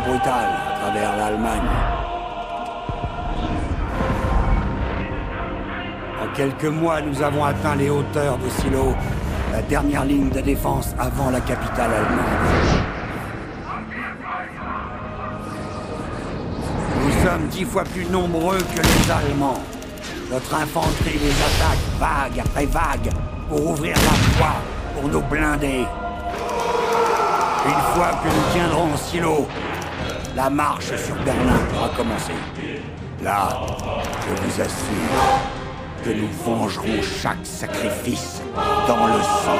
brutale à travers l'Allemagne. En quelques mois, nous avons atteint les hauteurs de Silo, la dernière ligne de défense avant la capitale allemande. Nous sommes 10 fois plus nombreux que les Allemands. Notre infanterie les attaque vague après vague pour ouvrir la voie pour nos blindés. Une fois que nous tiendrons Silo, la marche sur Berlin pourra commencer. Là, je vous assure que nous vengerons chaque sacrifice dans le sang.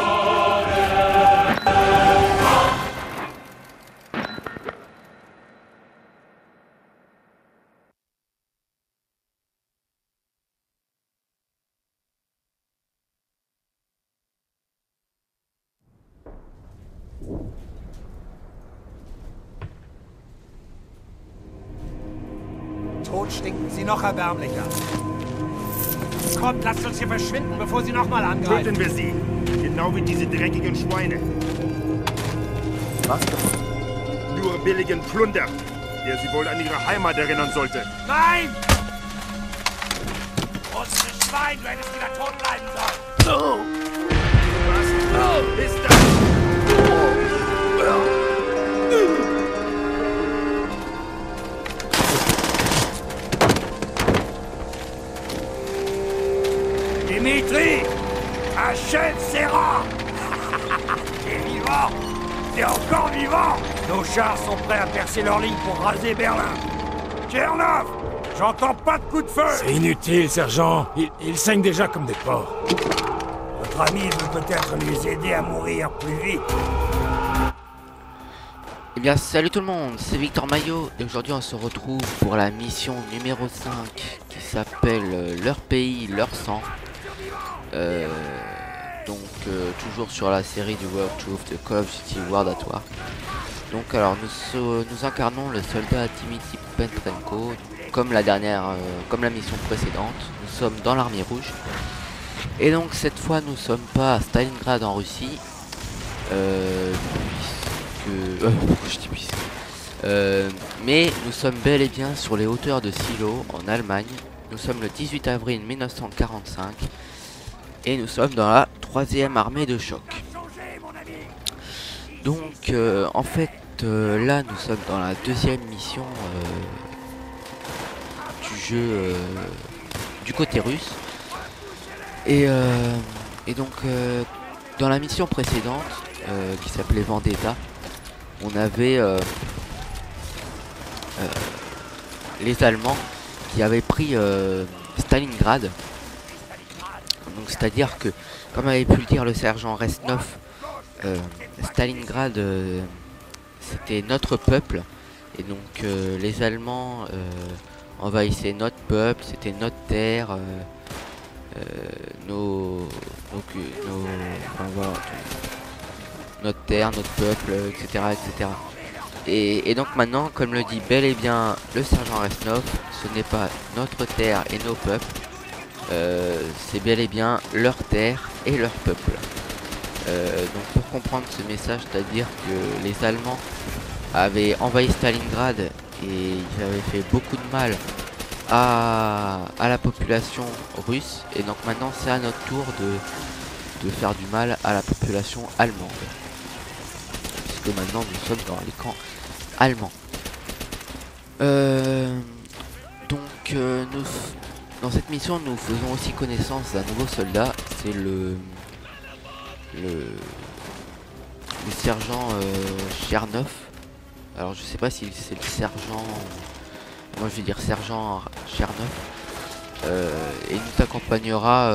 Tot stinken sie noch erbärmlicher. Kommt, lasst uns hier verschwinden, bevor sie nochmal angreifen. Töten wir sie. Genau wie diese dreckigen Schweine. Was davon? Nur billigen Plunder, der sie wohl an ihre Heimat erinnern sollte. Nein! Russisches Schwein, du hättest wieder tot bleiben sollen. Was ist das? Dimitri, achève ces rats. T'es vivant. T'es encore vivant. Nos chars sont prêts à percer leur ligne pour raser Berlin. Tchernov, j'entends pas de coup de feu. C'est inutile, sergent. Ils saignent déjà comme des porcs. Votre ami veut peut-être nous aider à mourir plus vite. Eh bien salut tout le monde, c'est Victor Maillot et aujourd'hui on se retrouve pour la mission numéro 5 qui s'appelle Leur pays, leur sang. Toujours sur la série du World Truth de Call of Duty World at War. Donc alors nous incarnons le soldat Dimitri Petrenko comme la mission précédente. Nous sommes dans l'armée rouge. Et donc cette fois nous sommes pas à Stalingrad en Russie. Mais nous sommes bel et bien sur les hauteurs de Silo en Allemagne. Nous sommes le 18 avril 1945 et nous sommes dans la 3e armée de choc. Donc en fait là nous sommes dans la 2e mission du jeu du côté russe. Et donc dans la mission précédente qui s'appelait Vendetta, on avait les Allemands qui avaient pris Stalingrad. Donc c'est-à-dire que, comme avait pu le dire le sergent Resnov, Stalingrad c'était notre peuple. Et donc les Allemands envahissaient notre peuple, c'était notre terre, notre terre, notre peuple, etc. etc. Et donc maintenant, comme le dit bel et bien le sergent Resnov, ce n'est pas notre terre et nos peuples, c'est bel et bien leur terre et leur peuple. Donc pour comprendre ce message, c'est-à-dire que les Allemands avaient envahi Stalingrad et ils avaient fait beaucoup de mal à la population russe, et donc maintenant c'est à notre tour de faire du mal à la population allemande, puisque maintenant nous sommes dans les camps allemands. Dans cette mission nous faisons aussi connaissance d'un nouveau soldat, c'est le sergent Chernov. Alors je sais pas si c'est le sergent, moi je vais dire sergent Chernov, et il nous accompagnera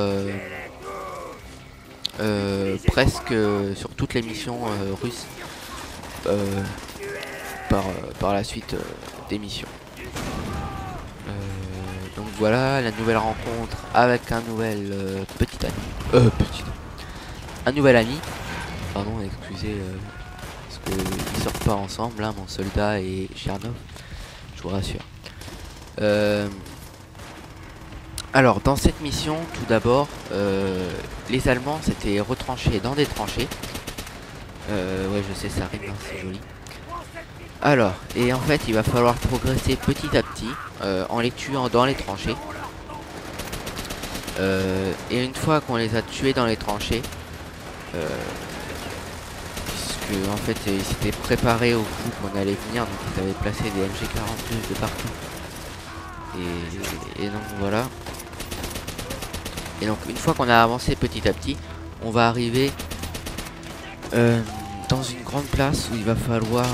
presque sur toutes les missions russes par la suite des missions. Donc voilà la nouvelle rencontre avec un nouvel un nouvel ami. Pardon, excusez, parce qu'ils sortent pas ensemble, hein, mon soldat et Chernov, je vous rassure. Alors dans cette mission, tout d'abord, les Allemands s'étaient retranchés dans des tranchées. Ouais, je sais, ça rime, hein, c'est joli. Alors, et en fait il va falloir progresser petit à petit en les tuant dans les tranchées. Et une fois qu'on les a tués dans les tranchées, puisque en fait ils s'étaient préparés au coup qu'on allait venir, donc ils avaient placé des MG42 de partout. Et donc voilà. Et donc une fois qu'on a avancé petit à petit, on va arriver dans une grande place où il va falloir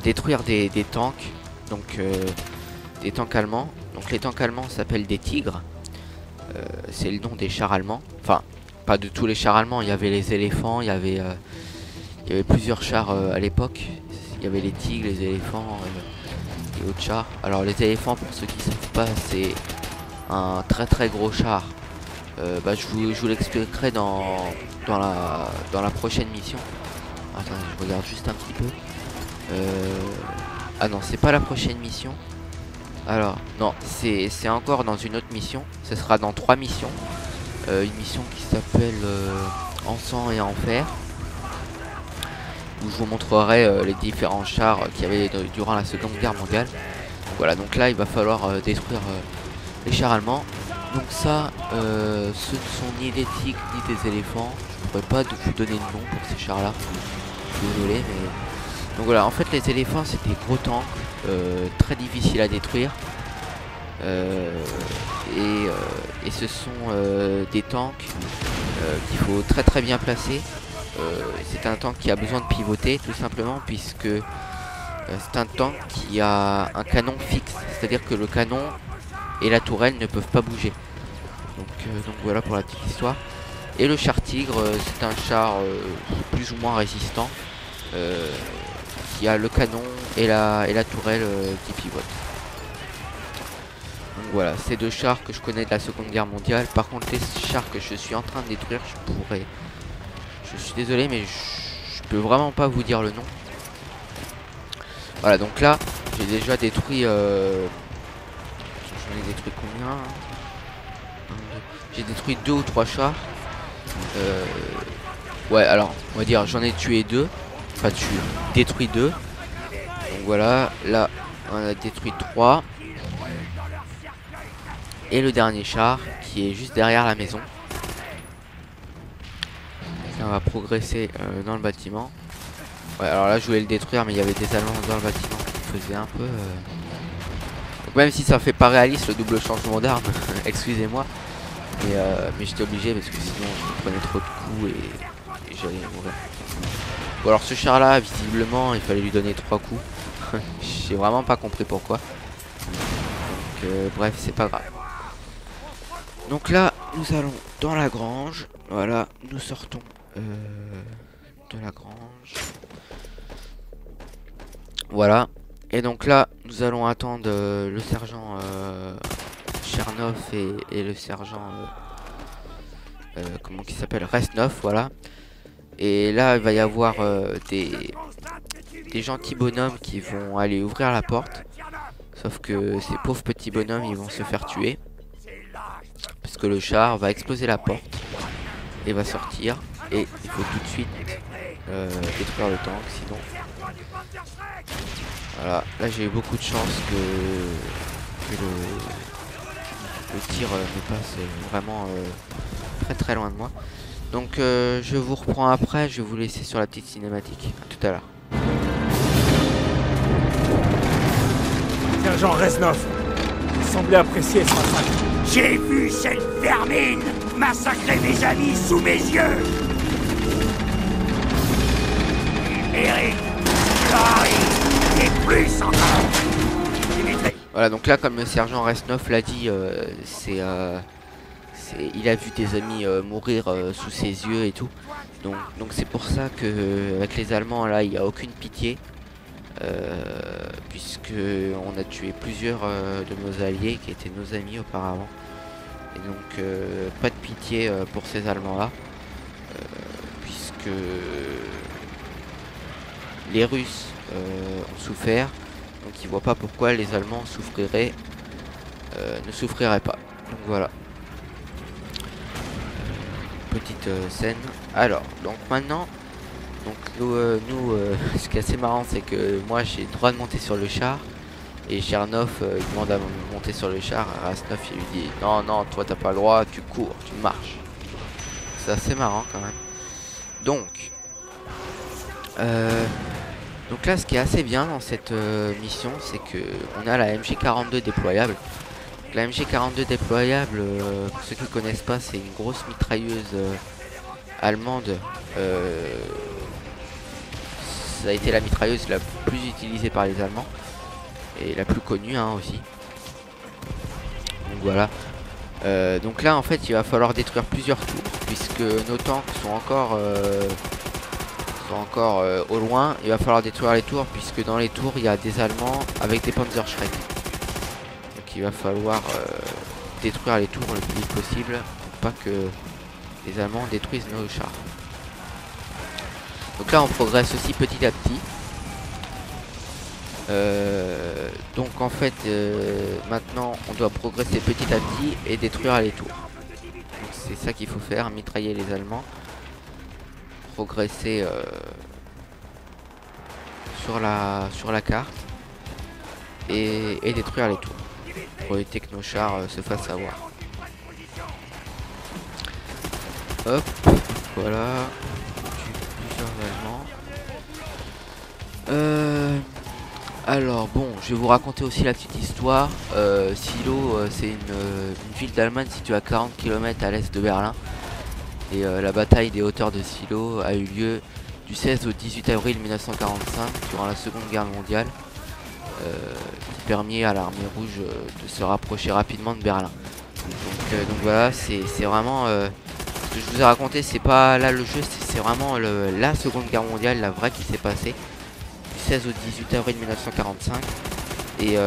détruire des tanks, donc des tanks allemands. Donc les tanks allemands s'appellent des tigres, c'est le nom des chars allemands, enfin pas de tous les chars allemands, il y avait les éléphants, il y avait plusieurs chars à l'époque, il y avait les tigres, les éléphants et autres chars. Alors les éléphants, pour ceux qui ne savent pas, c'est un très gros char. Je vous l'expliquerai dans la prochaine mission. Attendez, je regarde juste un petit peu. Ah non, c'est pas la prochaine mission. Alors, non, c'est encore dans une autre mission. Ce sera dans 3 missions. Une mission qui s'appelle En sang et en fer, où je vous montrerai les différents chars qu'il y avait durant la Seconde Guerre mondiale. Voilà, donc là, il va falloir détruire les chars allemands. Donc ça, ce ne sont ni des tigres ni des éléphants. Je pourrais pas vous donner de nom pour ces chars là. Désolé, mais... Donc voilà, en fait les éléphants c'est des gros tanks, très difficiles à détruire. Et ce sont des tanks qu'il faut très bien placer. C'est un tank qui a besoin de pivoter tout simplement, puisque c'est un tank qui a un canon fixe. C'est-à-dire que le canon et la tourelle ne peuvent pas bouger. Donc voilà pour la petite histoire. Et le char tigre, c'est un char plus ou moins résistant, qui a le canon et la tourelle qui pivote. Donc voilà, ces deux chars que je connais de la Seconde Guerre mondiale. Par contre les chars que je suis en train de détruire, je suis désolé mais je peux vraiment pas vous dire le nom. Voilà, donc là j'ai déjà détruit j'en ai détruit combien? J'ai détruit 2 ou 3 chars. Ouais, alors on va dire j'en ai tué 2. Pas tué, détruit 2. Donc voilà, là on a détruit 3. Et le dernier char qui est juste derrière la maison. On va progresser dans le bâtiment. Ouais, alors là je voulais le détruire, mais il y avait des Allemands dans le bâtiment qui faisaient un peu Donc même si ça fait pas réaliste le double changement d'arme, excusez-moi, mais j'étais obligé parce que sinon je prenais trop de coups et j'allais mourir. Bon, alors ce char là visiblement il fallait lui donner 3 coups. J'ai vraiment pas compris pourquoi. Donc bref, c'est pas grave. Donc là nous allons dans la grange. Voilà, nous sortons de la grange. Voilà. Et donc là nous allons attendre le sergent Chernov et le sergent comment il s'appelle, Resnov, voilà. Et là il va y avoir des gentils bonhommes qui vont aller ouvrir la porte. Sauf que ces pauvres petits bonhommes ils vont se faire tuer, parce que le char va exploser la porte et va sortir. Et il faut tout de suite détruire le tank, sinon... Voilà, là j'ai eu beaucoup de chance que le tir me passe vraiment très loin de moi. Donc je vous reprends après, je vais vous laisser sur la petite cinématique. A tout à l'heure. Sergent Reznov, il semblait apprécier ce massacre. J'ai vu cette vermine massacrer mes amis sous mes yeux. Eric, Laurie, et plus encore. Voilà, donc là, comme le sergent Resnov l'a dit, il a vu des amis mourir sous ses yeux et tout. Donc c'est pour ça que avec les Allemands là, il n'y a aucune pitié. Puisque on a tué plusieurs de nos alliés qui étaient nos amis auparavant. Et donc pas de pitié pour ces Allemands là, puisque les Russes ont souffert, donc ils voient pas pourquoi les Allemands souffriraient, ne souffriraient pas. Donc voilà, petite scène. Alors donc maintenant Donc ce qui est assez marrant, c'est que moi j'ai le droit de monter sur le char. Et Chernov demande à monter sur le char. Rasnov il lui dit non, non, toi t'as pas le droit, tu cours, tu marches. C'est assez marrant quand même. Donc là, ce qui est assez bien dans cette mission, c'est que on a la MG42 déployable. Donc, la MG42 déployable, pour ceux qui ne connaissent pas, c'est une grosse mitrailleuse allemande. Ça a été la mitrailleuse la plus utilisée par les Allemands et la plus connue hein, aussi. Donc voilà. Donc là, en fait, il va falloir détruire plusieurs tours puisque nos tanks sont encore au loin. Il va falloir détruire les tours puisque dans les tours il y a des Allemands avec des Panzerschreck. Donc il va falloir détruire les tours le plus vite possible pour pas que les Allemands détruisent nos chars. Donc là on progresse aussi petit à petit. Donc en fait maintenant on doit progresser petit à petit et détruire les tours. Donc c'est ça qu'il faut faire, mitrailler les Allemands. Progresser sur la carte et détruire les tours pour éviter que nos chars se fassent avoir. Hop, voilà, on tue plusieurs Allemands. Alors bon, je vais vous raconter aussi la petite histoire. Silo, c'est une ville d'Allemagne située à 40 km à l'est de Berlin. Et la bataille des hauteurs de Silo a eu lieu du 16 au 18 avril 1945 durant la Seconde Guerre mondiale, qui permit à l'armée rouge de se rapprocher rapidement de Berlin. Donc voilà, c'est vraiment ce que je vous ai raconté, c'est pas là le jeu, c'est vraiment la Seconde Guerre mondiale, la vraie qui s'est passée du 16 au 18 avril 1945. Et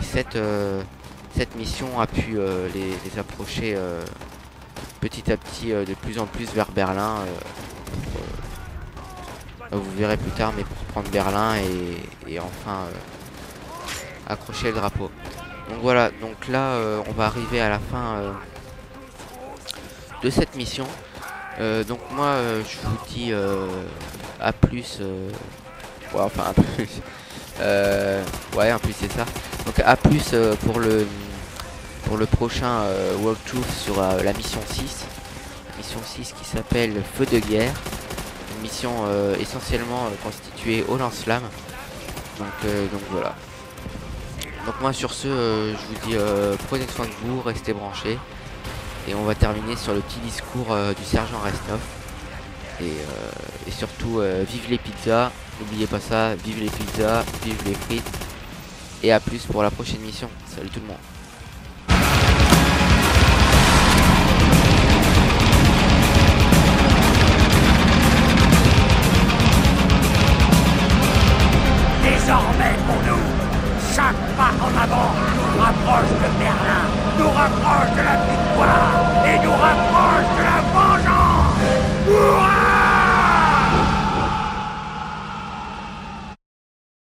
cette mission a pu les approcher petit à petit de plus en plus vers Berlin. Vous verrez plus tard, mais pour prendre Berlin et enfin accrocher le drapeau. Donc voilà, donc là on va arriver à la fin de cette mission. Donc moi je vous dis à plus. Ouais, enfin à plus. Ouais, en plus c'est ça. Donc à plus pour le prochain walkthrough sur la mission 6. La mission 6 qui s'appelle Feu de guerre. Une mission essentiellement constituée au lance-flamme. Donc voilà. Donc moi sur ce, je vous dis prenez soin de vous, restez branchés. Et on va terminer sur le petit discours du sergent Resnov. Et surtout, vive les pizzas. N'oubliez pas ça, vive les pizzas, vive les frites. Et à plus pour la prochaine mission. Salut tout le monde. Désormais pour nous, chaque pas en avant nous rapproche de Berlin, nous rapproche de la victoire et nous rapproche